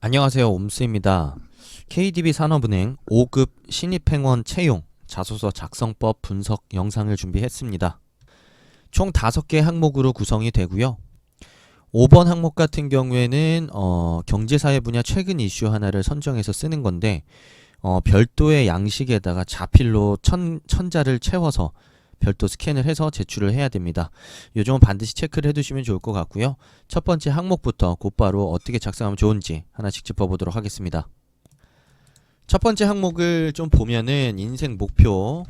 안녕하세요. 옴스입니다. KDB 산업은행 5급 신입행원 채용 자소서 작성법 분석 영상을 준비했습니다. 총 5개 항목으로 구성이 되고요. 5번 항목 같은 경우에는 경제사회 분야 최근 이슈 하나를 선정해서 쓰는 건데 별도의 양식에다가 자필로 천자를 채워서 별도 스캔을 해서 제출을 해야 됩니다. 요 점은 반드시 체크를 해두시면 좋을 것 같고요. 첫 번째 항목부터 곧바로 어떻게 작성하면 좋은지 하나씩 짚어보도록 하겠습니다. 첫 번째 항목을 좀 보면은 인생 목표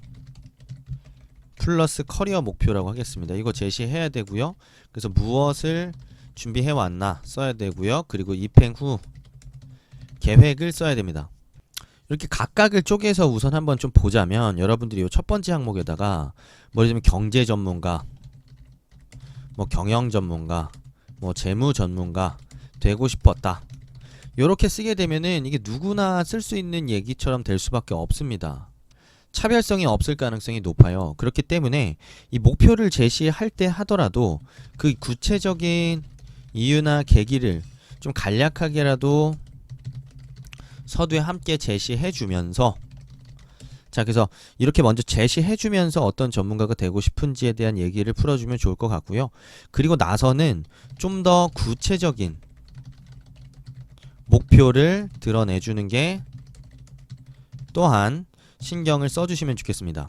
플러스 커리어 목표라고 하겠습니다. 이거 제시해야 되고요. 그래서 무엇을 준비해 왔나 써야 되고요. 그리고 입행 후 계획을 써야 됩니다. 이렇게 각각을 쪼개서 우선 한번 좀 보자면 여러분들이 이 첫 번째 항목에다가 뭐 예를 들면 경제 전문가, 뭐 경영 전문가, 뭐 재무 전문가 되고 싶었다. 요렇게 쓰게 되면은 이게 누구나 쓸 수 있는 얘기처럼 될 수밖에 없습니다. 차별성이 없을 가능성이 높아요. 그렇기 때문에 이 목표를 제시할 때 하더라도 그 구체적인 이유나 계기를 좀 간략하게라도 서두에 함께 제시해주면서 자 그래서 이렇게 먼저 제시해주면서 어떤 전문가가 되고 싶은지에 대한 얘기를 풀어주면 좋을 것 같고요. 그리고 나서는 좀 더 구체적인 목표를 드러내주는 게 또한 신경을 써주시면 좋겠습니다.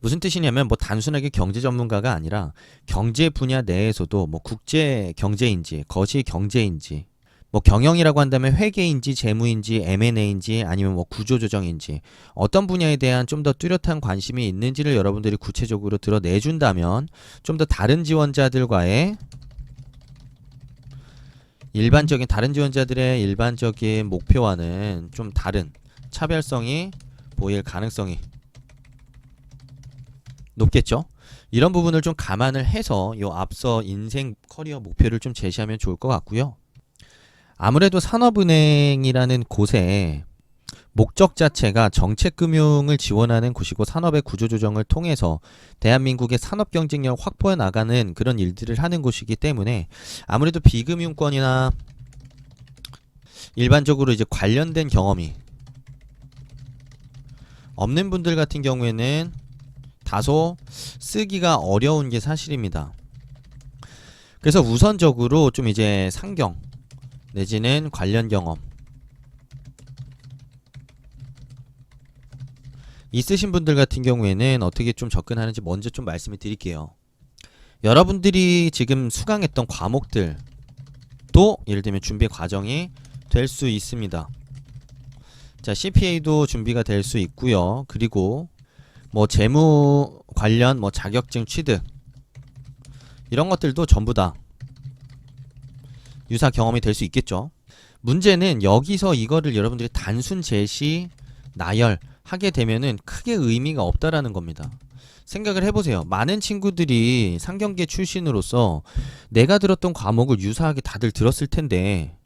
무슨 뜻이냐면 뭐 단순하게 경제 전문가가 아니라 경제 분야 내에서도 뭐 국제 경제인지 거시 경제인지 뭐 경영이라고 한다면 회계인지 재무인지 M&A인지 아니면 뭐 구조조정인지 어떤 분야에 대한 좀 더 뚜렷한 관심이 있는지를 여러분들이 구체적으로 드러내준다면 좀 더 다른 지원자들과의 다른 지원자들의 일반적인 목표와는 좀 다른 차별성이 보일 가능성이 높겠죠. 이런 부분을 좀 감안을 해서 요 앞서 인생 커리어 목표를 좀 제시하면 좋을 것 같고요. 아무래도 산업은행이라는 곳에 목적 자체가 정책금융을 지원하는 곳이고 산업의 구조조정을 통해서 대한민국의 산업 경쟁력을 확보해 나가는 그런 일들을 하는 곳이기 때문에 아무래도 비금융권이나 일반적으로 이제 관련된 경험이 없는 분들 같은 경우에는 다소 쓰기가 어려운 게 사실입니다. 그래서 우선적으로 좀 이제 상경 내지는 관련 경험 있으신 분들 같은 경우에는 어떻게 좀 접근하는지 먼저 좀 말씀을 드릴게요. 여러분들이 지금 수강했던 과목들도 예를 들면 준비 과정이 될 수 있습니다. 자, CPA도 준비가 될 수 있고요. 그리고 뭐 재무 관련 뭐 자격증 취득 이런 것들도 전부 다 유사 경험이 될 수 있겠죠. 문제는 여기서 이거를 여러분들이 단순 제시, 나열하게 되면은 크게 의미가 없다라는 겁니다. 생각을 해보세요. 많은 친구들이 상경계 출신으로서 내가 들었던 과목을 유사하게 다들 들었을 텐데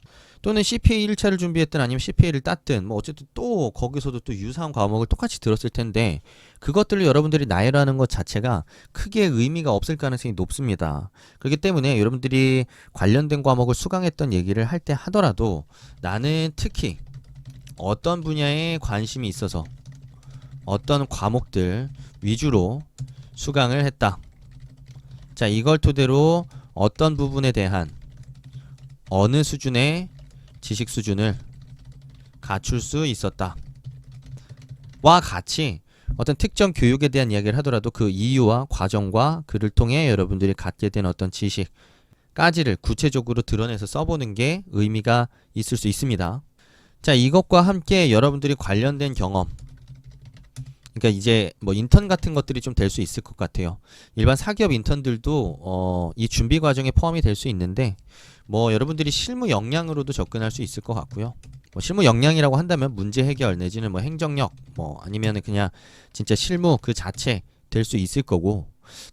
또는 CPA 1차를 준비했든 아니면 CPA를 땄든 뭐 어쨌든 또 거기서도 또 유사한 과목을 똑같이 들었을 텐데 그것들을 여러분들이 나열하는 것 자체가 크게 의미가 없을 가능성이 높습니다. 그렇기 때문에 여러분들이 관련된 과목을 수강했던 얘기를 할 때 하더라도 나는 특히 어떤 분야에 관심이 있어서 어떤 과목들 위주로 수강을 했다. 자, 이걸 토대로 어떤 부분에 대한 어느 수준의 지식 수준을 갖출 수 있었다. 와 같이 어떤 특정 교육에 대한 이야기를 하더라도 그 이유와 과정과 그를 통해 여러분들이 갖게 된 어떤 지식까지를 구체적으로 드러내서 써보는 게 의미가 있을 수 있습니다. 자, 이것과 함께 여러분들이 관련된 경험 그러니까 이제 뭐 인턴 같은 것들이 좀 될 수 있을 것 같아요. 일반 사기업 인턴들도 이 준비 과정에 포함이 될 수 있는데 뭐 여러분들이 실무 역량으로도 접근할 수 있을 것 같고요. 뭐 실무 역량이라고 한다면 문제 해결 내지는 뭐 행정력 뭐 아니면은 그냥 진짜 실무 그 자체 될 수 있을 거고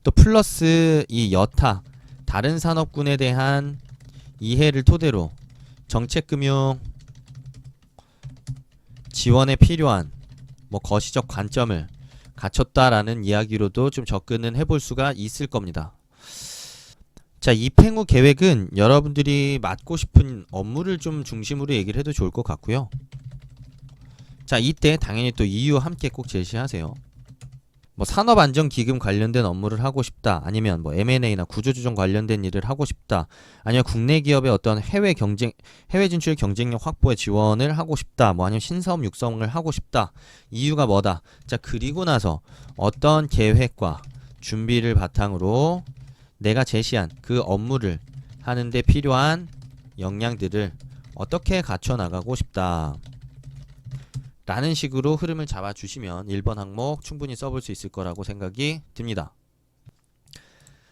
또 플러스 이 여타 다른 산업군에 대한 이해를 토대로 정책금융 지원에 필요한 뭐 거시적 관점을 갖췄다라는 이야기로도 좀 접근은 해볼 수가 있을 겁니다. 자, 입행 후 계획은 여러분들이 맡고 싶은 업무를 좀 중심으로 얘기를 해도 좋을 것 같고요. 자, 이때 당연히 또 이유 함께 꼭 제시하세요. 뭐 산업안전기금 관련된 업무를 하고 싶다, 아니면 뭐 M&A나 구조조정 관련된 일을 하고 싶다, 아니면 국내 기업의 어떤 해외 진출 경쟁력 확보에 지원을 하고 싶다, 뭐 아니면 신사업 육성을 하고 싶다. 이유가 뭐다. 자, 그리고 나서 어떤 계획과 준비를 바탕으로 내가 제시한 그 업무를 하는데 필요한 역량들을 어떻게 갖춰 나가고 싶다 라는 식으로 흐름을 잡아주시면 1번 항목 충분히 써볼 수 있을 거라고 생각이 듭니다.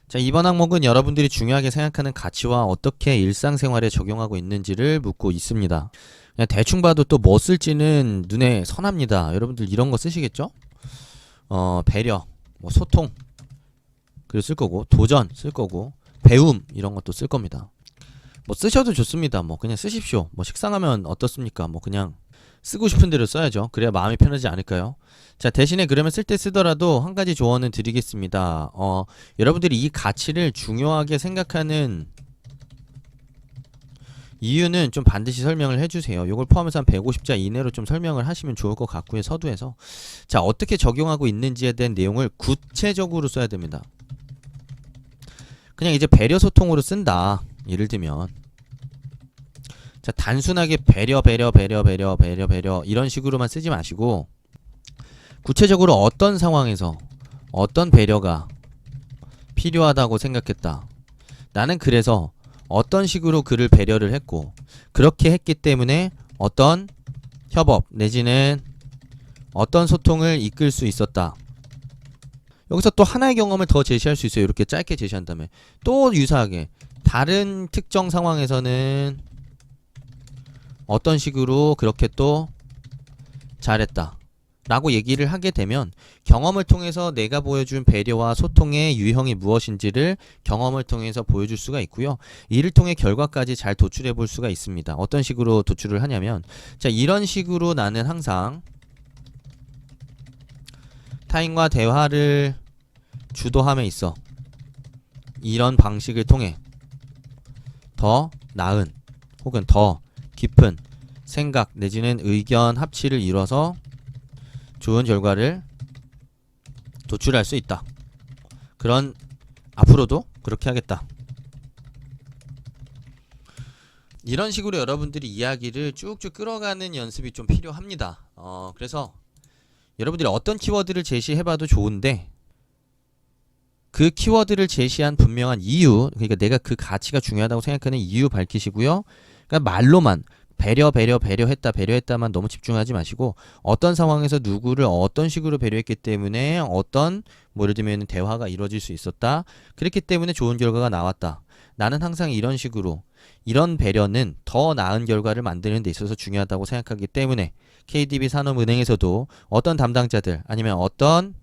자, 2번 항목은 여러분들이 중요하게 생각하는 가치와 어떻게 일상생활에 적용하고 있는지를 묻고 있습니다. 그냥 대충 봐도 또 뭐 쓸지는 눈에 선합니다. 여러분들 이런 거 쓰시겠죠? 배려, 뭐 소통, 그리고 쓸 거고, 도전 쓸 거고, 배움 이런 것도 쓸 겁니다. 뭐 쓰셔도 좋습니다. 뭐 그냥 쓰십시오. 뭐 식상하면 어떻습니까? 뭐 그냥 쓰고 싶은 대로 써야죠. 그래야 마음이 편하지 않을까요? 자, 대신에 그러면 쓸 때 쓰더라도 한 가지 조언은 드리겠습니다. 여러분들이 이 가치를 중요하게 생각하는 이유는 좀 반드시 설명을 해주세요. 이걸 포함해서 한 150자 이내로 좀 설명을 하시면 좋을 것 같고요. 서두에서. 자, 어떻게 적용하고 있는지에 대한 내용을 구체적으로 써야 됩니다. 그냥 이제 배려 소통으로 쓴다. 예를 들면 자, 단순하게 배려 이런 식으로만 쓰지 마시고 구체적으로 어떤 상황에서 어떤 배려가 필요하다고 생각했다. 나는 그래서 어떤 식으로 그를 배려를 했고 그렇게 했기 때문에 어떤 협업 내지는 어떤 소통을 이끌 수 있었다. 여기서 또 하나의 경험을 더 제시할 수 있어요. 이렇게 짧게 제시한 다음에 또 유사하게 다른 특정 상황에서는 어떤 식으로 그렇게 또 잘했다 라고 얘기를 하게 되면 경험을 통해서 내가 보여준 배려와 소통의 유형이 무엇인지를 경험을 통해서 보여줄 수가 있고요. 이를 통해 결과까지 잘 도출해 볼 수가 있습니다. 어떤 식으로 도출을 하냐면 자, 이런 식으로 나는 항상 타인과 대화를 주도함에 있어 이런 방식을 통해 더 나은 혹은 더 깊은 생각 내지는 의견 합치를 이뤄서 좋은 결과를 도출할 수 있다. 그런 앞으로도 그렇게 하겠다. 이런 식으로 여러분들이 이야기를 쭉쭉 끌어가는 연습이 좀 필요합니다. 그래서 여러분들이 어떤 키워드를 제시해봐도 좋은데 그 키워드를 제시한 분명한 이유, 그러니까 내가 그 가치가 중요하다고 생각하는 이유 밝히시고요. 그러니까 말로만 배려했다만 너무 집중하지 마시고 어떤 상황에서 누구를 어떤 식으로 배려했기 때문에 어떤 뭐 예를 들면 대화가 이루어질 수 있었다. 그렇기 때문에 좋은 결과가 나왔다. 나는 항상 이런 식으로 이런 배려는 더 나은 결과를 만드는 데 있어서 중요하다고 생각하기 때문에 KDB 산업은행에서도 어떤 담당자들 아니면 어떤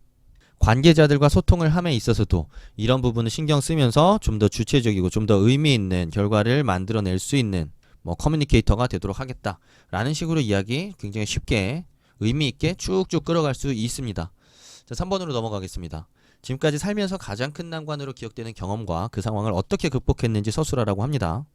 관계자들과 소통을 함에 있어서도 이런 부분을 신경 쓰면서 좀 더 주체적이고 좀 더 의미 있는 결과를 만들어낼 수 있는 뭐 커뮤니케이터가 되도록 하겠다 라는 식으로 이야기 굉장히 쉽게 의미 있게 쭉쭉 끌어갈 수 있습니다. 자, 3번으로 넘어가겠습니다. 지금까지 살면서 가장 큰 난관으로 기억되는 경험과 그 상황을 어떻게 극복했는지 서술하라고 합니다.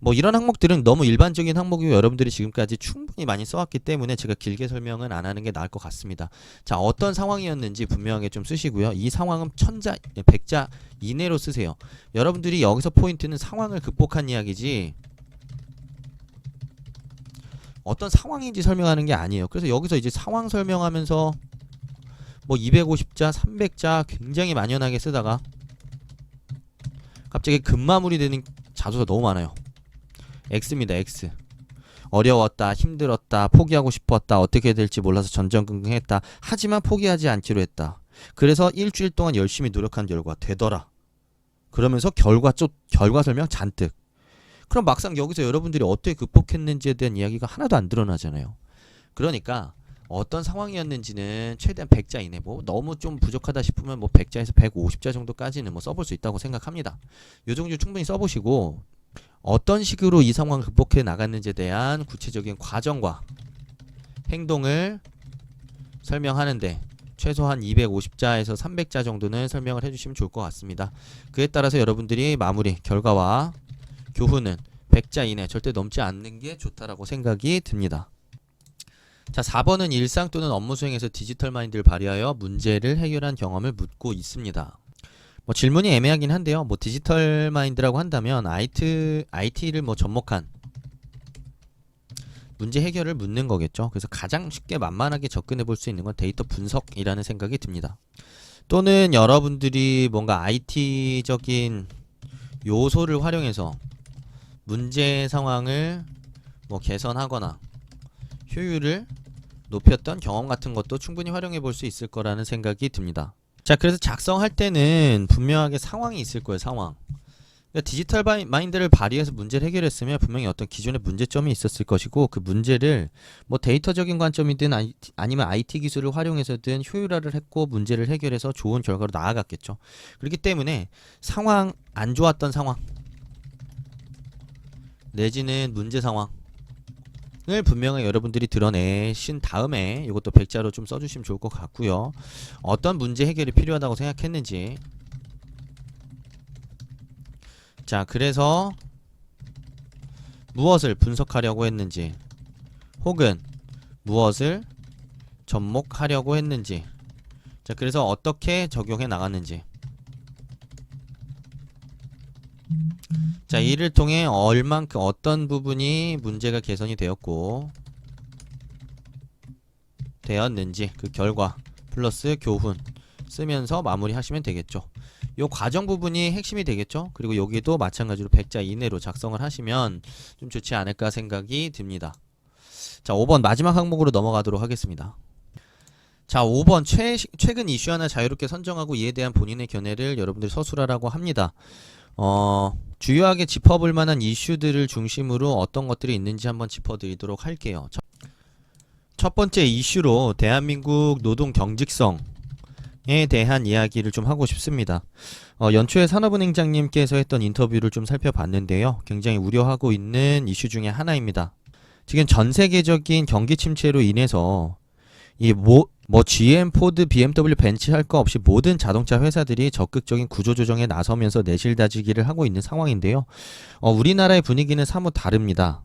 뭐 이런 항목들은 너무 일반적인 항목이고 여러분들이 지금까지 충분히 많이 써왔기 때문에 제가 길게 설명은 안 하는 게 나을 것 같습니다. 자, 어떤 상황이었는지 분명하게 좀 쓰시고요. 이 상황은 1000자, 100자 이내로 쓰세요. 여러분들이 여기서 포인트는 상황을 극복한 이야기지 어떤 상황인지 설명하는 게 아니에요. 그래서 여기서 이제 상황 설명하면서 뭐 250자, 300자 굉장히 만연하게 쓰다가 갑자기 급마무리 되는 자소가 너무 많아요. X입니다. X. 어려웠다, 힘들었다, 포기하고 싶었다, 어떻게 될지 몰라서 전전긍긍했다. 하지만 포기하지 않기로 했다. 그래서 일주일 동안 열심히 노력한 결과 되더라. 그러면서 결과 설명 잔뜩. 그럼 막상 여기서 여러분들이 어떻게 극복했는지에 대한 이야기가 하나도 안 드러나잖아요. 그러니까 어떤 상황이었는지는 최대한 100자 이내, 뭐 너무 좀 부족하다 싶으면 뭐 100자에서 150자 정도까지는 뭐 써볼 수 있다고 생각합니다. 요 정도 충분히 써보시고 어떤 식으로 이 상황을 극복해 나갔는지에 대한 구체적인 과정과 행동을 설명하는데 최소한 250자에서 300자 정도는 설명을 해주시면 좋을 것 같습니다. 그에 따라서 여러분들이 마무리 결과와 교훈은 100자 이내 절대 넘지 않는 게 좋다라고 생각이 듭니다. 자, 4번은 일상 또는 업무 수행에서 디지털 마인드를 발휘하여 문제를 해결한 경험을 묻고 있습니다. 뭐 질문이 애매하긴 한데요. 뭐 디지털 마인드라고 한다면 IT를 뭐 접목한 문제 해결을 묻는 거겠죠. 그래서 가장 쉽게 만만하게 접근해 볼 수 있는 건 데이터 분석이라는 생각이 듭니다. 또는 여러분들이 뭔가 IT적인 요소를 활용해서 문제 상황을 뭐 개선하거나 효율을 높였던 경험 같은 것도 충분히 활용해 볼 수 있을 거라는 생각이 듭니다. 자, 그래서 작성할 때는 분명하게 상황이 있을 거예요. 상황. 그러니까 디지털 마인드를 발휘해서 문제를 해결했으면 분명히 어떤 기존의 문제점이 있었을 것이고, 그 문제를 뭐 데이터적인 관점이든 아니면 IT 기술을 활용해서든 효율화를 했고 문제를 해결해서 좋은 결과로 나아갔겠죠. 그렇기 때문에 상황, 안 좋았던 상황 내지는 문제 상황을 분명히 여러분들이 드러내신 다음에 이것도 100자로 좀 써주시면 좋을 것 같고요. 어떤 문제 해결이 필요하다고 생각했는지, 자, 그래서 무엇을 분석하려고 했는지 혹은 무엇을 접목하려고 했는지, 자, 그래서 어떻게 적용해 나갔는지, 자, 이를 통해 얼만큼 어떤 부분이 문제가 개선이 되었는지 그 결과 플러스 교훈 쓰면서 마무리하시면 되겠죠. 요 과정 부분이 핵심이 되겠죠. 그리고 여기도 마찬가지로 100자 이내로 작성을 하시면 좀 좋지 않을까 생각이 듭니다. 자, 5번 마지막 항목으로 넘어가도록 하겠습니다. 자, 5번 최근 이슈 하나 자유롭게 선정하고 이에 대한 본인의 견해를 여러분들이 서술하라고 합니다. 주요하게 짚어볼 만한 이슈들을 중심으로 어떤 것들이 있는지 한번 짚어드리도록 할게요. 첫 번째 이슈로 대한민국 노동 경직성에 대한 이야기를 좀 하고 싶습니다. 연초에 산업은행장님께서 했던 인터뷰를 좀 살펴봤는데요. 굉장히 우려하고 있는 이슈 중에 하나입니다. 지금 전 세계적인 경기 침체로 인해서 GM, 포드, BMW, 벤츠 할 거 없이 모든 자동차 회사들이 적극적인 구조조정에 나서면서 내실다지기를 하고 있는 상황인데요. 우리나라의 분위기는 사뭇 다릅니다.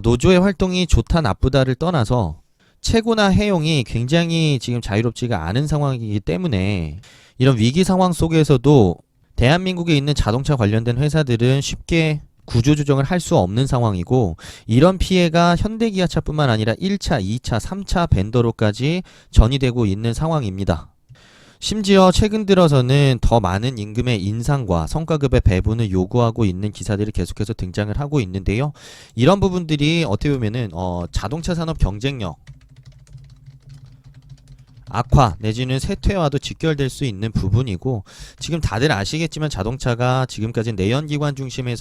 노조의 활동이 좋다 나쁘다를 떠나서 채고나 해용이 굉장히 지금 자유롭지가 않은 상황이기 때문에 이런 위기 상황 속에서도 대한민국에 있는 자동차 관련된 회사들은 쉽게 구조조정을 할 수 없는 상황이고, 이런 피해가 현대기아차뿐만 아니라 1차, 2차, 3차 벤더로까지 전이되고 있는 상황입니다. 심지어 최근 들어서는 더 많은 임금의 인상과 성과급의 배분을 요구하고 있는 기사들이 계속해서 등장을 하고 있는데요. 이런 부분들이 어떻게 보면은 자동차 산업 경쟁력 악화 내지는 쇠퇴와도 직결될 수 있는 부분이고, 지금 다들 아시겠지만 자동차가 지금까지 내연기관 중심의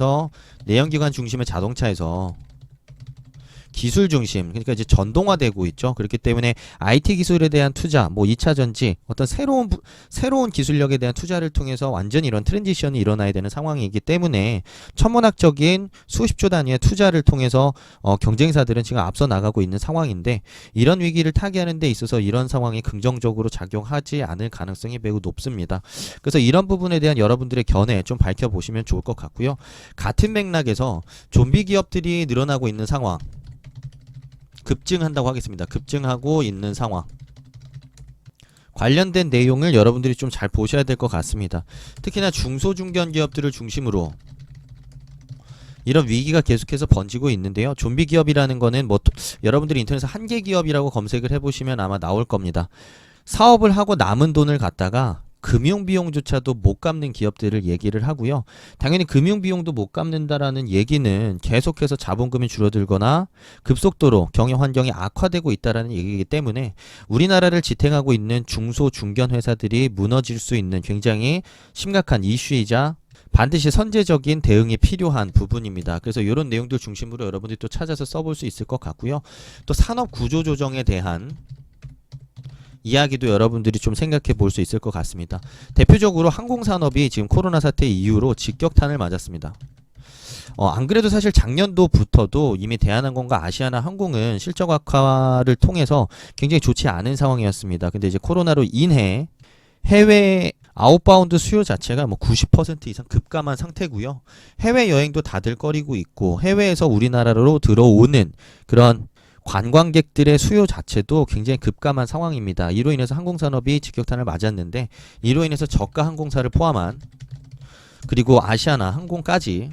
자동차에서 기술 중심, 그러니까 이제 전동화되고 있죠. 그렇기 때문에 IT 기술에 대한 투자, 뭐 2차 전지, 어떤 새로운 기술력에 대한 투자를 통해서 완전히 이런 트랜지션이 일어나야 되는 상황이기 때문에 천문학적인 수십조 단위의 투자를 통해서 경쟁사들은 지금 앞서 나가고 있는 상황인데, 이런 위기를 타개하는 데 있어서 이런 상황이 긍정적으로 작용하지 않을 가능성이 매우 높습니다. 그래서 이런 부분에 대한 여러분들의 견해 좀 밝혀보시면 좋을 것 같고요. 같은 맥락에서 좀비 기업들이 늘어나고 있는 상황, 급증한다고 하겠습니다. 급증하고 있는 상황, 관련된 내용을 여러분들이 좀 잘 보셔야 될 것 같습니다. 특히나 중소중견 기업들을 중심으로 이런 위기가 계속해서 번지고 있는데요. 좀비 기업이라는 거는 뭐 여러분들이 인터넷에서 한계 기업이라고 검색을 해보시면 아마 나올 겁니다. 사업을 하고 남은 돈을 갖다가 금융비용조차도 못 갚는 기업들을 얘기를 하고요. 당연히 금융비용도 못 갚는다라는 얘기는 계속해서 자본금이 줄어들거나 급속도로 경영 환경이 악화되고 있다라는 얘기이기 때문에 우리나라를 지탱하고 있는 중소 중견 회사들이 무너질 수 있는 굉장히 심각한 이슈이자 반드시 선제적인 대응이 필요한 부분입니다. 그래서 이런 내용들 중심으로 여러분들이 또 찾아서 써볼 수 있을 것 같고요. 또 산업 구조 조정에 대한 이야기도 여러분들이 좀 생각해 볼 수 있을 것 같습니다. 대표적으로 항공산업이 지금 코로나 사태 이후로 직격탄을 맞았습니다. 안 그래도 사실 작년도부터도 이미 대한항공과 아시아나항공은 실적 악화를 통해서 굉장히 좋지 않은 상황이었습니다. 근데 이제 코로나로 인해 해외 아웃바운드 수요 자체가 뭐 90% 이상 급감한 상태고요. 해외 여행도 다들 꺼리고 있고 해외에서 우리나라로 들어오는 그런 관광객들의 수요 자체도 굉장히 급감한 상황입니다. 이로 인해서 항공산업이 직격탄을 맞았는데 이로 인해서 저가 항공사를 포함한 그리고 아시아나 항공까지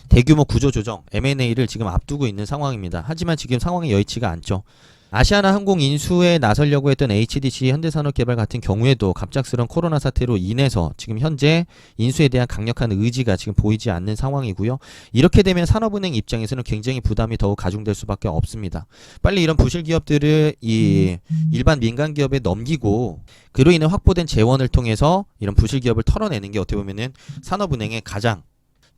대규모 구조조정 M&A를 지금 앞두고 있는 상황입니다. 하지만 지금 상황이 여의치가 않죠. 아시아나 항공 인수에 나서려고 했던 HDC 현대산업개발 같은 경우에도 갑작스런 코로나 사태로 인해서 지금 현재 인수에 대한 강력한 의지가 지금 보이지 않는 상황이고요. 이렇게 되면 산업은행 입장에서는 굉장히 부담이 더욱 가중될 수밖에 없습니다. 빨리 이런 부실 기업들을 이 일반 민간 기업에 넘기고 그로 인해 확보된 재원을 통해서 이런 부실 기업을 털어내는 게 어떻게 보면은 산업은행의 가장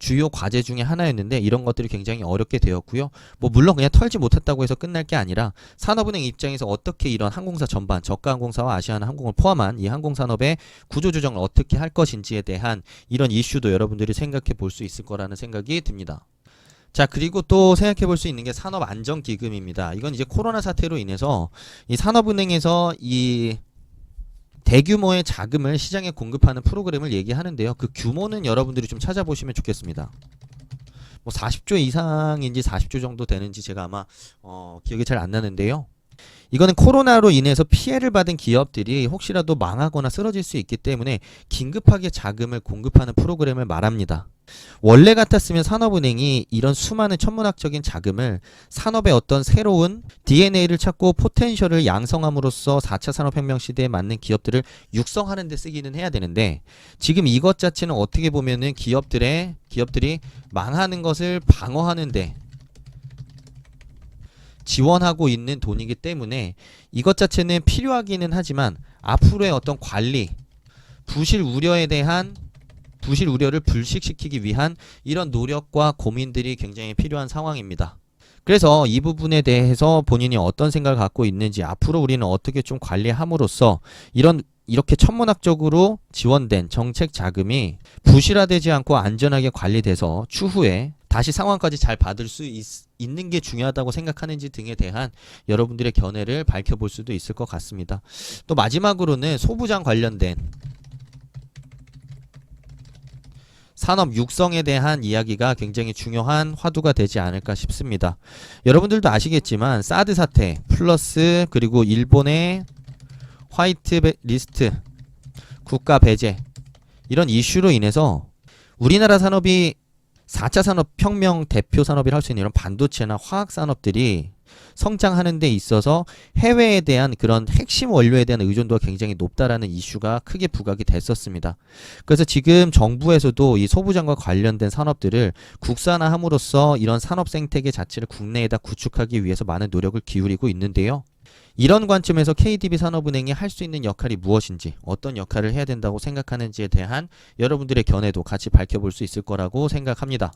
주요 과제 중에 하나였는데 이런 것들이 굉장히 어렵게 되었고요. 뭐 물론 그냥 털지 못했다고 해서 끝날 게 아니라 산업은행 입장에서 어떻게 이런 항공사 전반, 저가 항공사와 아시아나 항공을 포함한 이 항공산업의 구조조정을 어떻게 할 것인지에 대한 이런 이슈도 여러분들이 생각해 볼 수 있을 거라는 생각이 듭니다. 자, 그리고 또 생각해 볼 수 있는 게 산업안정기금입니다. 이건 이제 코로나 사태로 인해서 이 산업은행에서 이 대규모의 자금을 시장에 공급하는 프로그램을 얘기하는데요. 그 규모는 여러분들이 좀 찾아보시면 좋겠습니다. 뭐 40조 이상인지 40조 정도 되는지 제가 아마 기억이 잘 안 나는데요. 이거는 코로나로 인해서 피해를 받은 기업들이 혹시라도 망하거나 쓰러질 수 있기 때문에 긴급하게 자금을 공급하는 프로그램을 말합니다. 원래 같았으면 산업은행이 이런 수많은 천문학적인 자금을 산업의 어떤 새로운 DNA를 찾고 포텐셜을 양성함으로써 4차 산업혁명 시대에 맞는 기업들을 육성하는 데 쓰기는 해야 되는데 지금 이것 자체는 어떻게 보면은 기업들이 망하는 것을 방어하는 데 지원하고 있는 돈이기 때문에 이것 자체는 필요하기는 하지만 앞으로의 어떤 관리, 부실 우려를 불식시키기 위한 이런 노력과 고민들이 굉장히 필요한 상황입니다. 그래서 이 부분에 대해서 본인이 어떤 생각을 갖고 있는지 앞으로 우리는 어떻게 좀 관리함으로써 이렇게 천문학적으로 지원된 정책 자금이 부실화되지 않고 안전하게 관리돼서 추후에 다시 상황까지 잘 받을 수 있는 게 중요하다고 생각하는지 등에 대한 여러분들의 견해를 밝혀볼 수도 있을 것 같습니다. 또 마지막으로는 소부장 관련된 산업 육성에 대한 이야기가 굉장히 중요한 화두가 되지 않을까 싶습니다. 여러분들도 아시겠지만 사드 사태 플러스 그리고 일본의 화이트 리스트 국가 배제 이런 이슈로 인해서 우리나라 산업이 4차 산업혁명 대표 산업이라 할 수 있는 이런 반도체나 화학 산업들이 성장하는 데 있어서 해외에 대한 그런 핵심 원료에 대한 의존도가 굉장히 높다라는 이슈가 크게 부각이 됐었습니다. 그래서 지금 정부에서도 이 소부장과 관련된 산업들을 국산화함으로써 이런 산업 생태계 자체를 국내에다 구축하기 위해서 많은 노력을 기울이고 있는데요. 이런 관점에서 KDB 산업은행이 할 수 있는 역할이 무엇인지 어떤 역할을 해야 된다고 생각하는지에 대한 여러분들의 견해도 같이 밝혀볼 수 있을 거라고 생각합니다.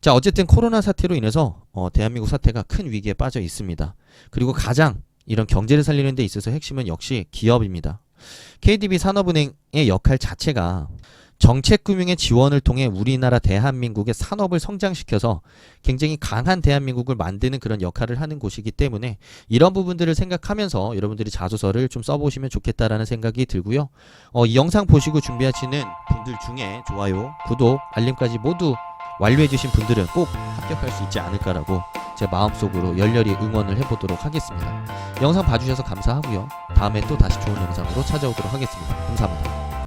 자, 어쨌든 코로나 사태로 인해서 대한민국 사태가 큰 위기에 빠져 있습니다. 그리고 가장 이런 경제를 살리는 데 있어서 핵심은 역시 기업입니다. KDB 산업은행의 역할 자체가 정책금융의 지원을 통해 우리나라 대한민국의 산업을 성장시켜서 굉장히 강한 대한민국을 만드는 그런 역할을 하는 곳이기 때문에 이런 부분들을 생각하면서 여러분들이 자소서를 좀 써보시면 좋겠다라는 생각이 들고요. 이 영상 보시고 준비하시는 분들 중에 좋아요, 구독, 알림까지 모두 완료해주신 분들은 꼭 합격할 수 있지 않을까라고 제 마음속으로 열렬히 응원을 해보도록 하겠습니다. 영상 봐주셔서 감사하고요. 다음에 또 다시 좋은 영상으로 찾아오도록 하겠습니다. 감사합니다.